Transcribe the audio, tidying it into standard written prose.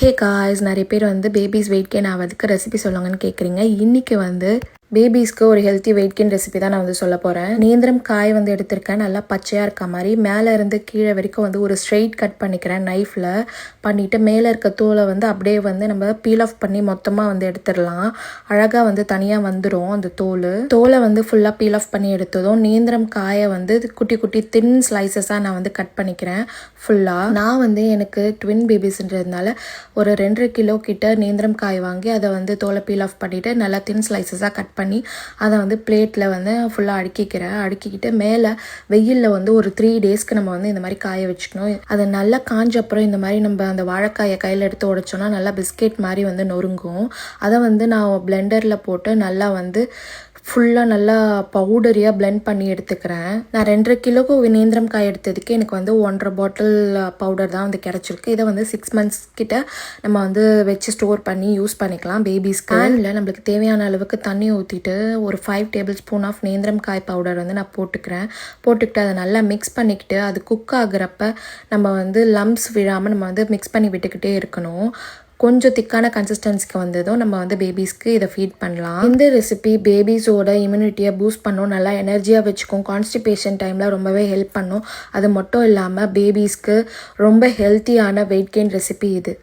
Hey guys, நிறைய பேர் வந்து பேபிஸ் வெயிட் கெயின் ஆகிறதுக்கு ரெசிபி சொல்லுங்கன்னு கேட்குறீங்க. இன்றைக்கி வந்து பேபிஸ்க்கு ஒரு ஹெல்த்தி வெயிட் கெயின் ரெசிபி தான் நான் வந்து சொல்ல போகிறேன். நேந்திரம் காய் வந்து எடுத்திருக்கேன், நல்லா பச்சையாக இருக்க மாதிரி. மேலே இருந்து கீழே வரைக்கும் வந்து ஒரு ஸ்ட்ரெயிட் கட் பண்ணிக்கிறேன் நைஃப்பில் பண்ணிவிட்டு. மேலே இருக்க தோலை வந்து அப்படியே வந்து நம்ம பீல் ஆஃப் பண்ணி மொத்தமாக வந்து எடுத்துடலாம். அழகாக வந்து தனியாக வந்துடும் அந்த தோலை வந்து ஃபுல்லாக பீல் ஆஃப் பண்ணி எடுத்ததும் நேந்திரம் காயை வந்து குட்டி குட்டி தின் ஸ்லைசஸாக நான் வந்து கட் பண்ணிக்கிறேன் ஃபுல்லாக. நான் வந்து எனக்கு ட்வின் பேபிஸ்ன்றதுனால ஒரு 2.5 கிலோ கிட்ட நேந்திரம் காய் வாங்கி அதை வந்து தோலை பீல் ஆஃப் பண்ணிவிட்டு நல்லா தின் ஸ்லைசஸாக கட் பண்ணி அதை வந்து பிளேட்டில் வந்து ஃபுல்லாக அடுக்கிக்கிட்டு மேலே வெயிலில் வந்து ஒரு 3 டேஸ்க்கு நம்ம வந்து இந்த மாதிரி காய வச்சுக்கணும். அது நல்லா காஞ்ச அப்புறம் இந்த மாதிரி நம்ம அந்த வாழைக்காயை கையில் எடுத்து உடைச்சோன்னா நல்லா பிஸ்கெட் மாதிரி வந்து நொறுங்கும். அதை வந்து நான் பிளெண்டரில் போட்டு நல்லா வந்து ஃபுல்லாக நல்லா பவுடரியாக பிளெண்ட் பண்ணி எடுத்துக்கிறேன். நான் 2.5 கிலோக்கு நேந்திரம் காய் எடுத்ததுக்கு எனக்கு வந்து 1.5 பாட்டில் பவுடர் தான் வந்து கிடச்சிருக்கு. இதை வந்து 6 மந்த்ஸ் கிட்ட நம்ம வந்து வச்சு ஸ்டோர் பண்ணி யூஸ் பண்ணிக்கலாம் பேபிஸ்க்கு. பேனில் நம்மளுக்கு தேவையான அளவுக்கு தண்ணி ஊற்றிட்டு ஒரு 5 டேபிள் ஸ்பூன் ஆஃப் நேந்திரம் காய் பவுடர் வந்து நான் போட்டுக்கிட்டு அதை நல்லா மிக்ஸ் பண்ணிக்கிட்டு அது குக் ஆகுறப்ப நம்ம வந்து லம்ப்ஸ் விழாமல் நம்ம வந்து மிக்ஸ் பண்ணி விட்டுக்கிட்டே இருக்கணும். கொஞ்சம் திக்கான கன்சிஸ்டன்சிக்கு வந்ததும் நம்ம வந்து பேபிஸ்க்கு இதை ஃபீட் பண்ணலாம். இந்த ரெசிபி பேபிஸோட இம்யூனிட்டியை பூஸ்ட் பண்ணும், நல்லா எனர்ஜியாக வச்சுக்கும், கான்ஸ்டிபேஷன் டைமில் ரொம்பவே ஹெல்ப் பண்ணும். அது மட்டும் இல்லாமல் பேபிஸ்க்கு ரொம்ப ஹெல்த்தியான வெயிட் கெயின் ரெசிபி இது.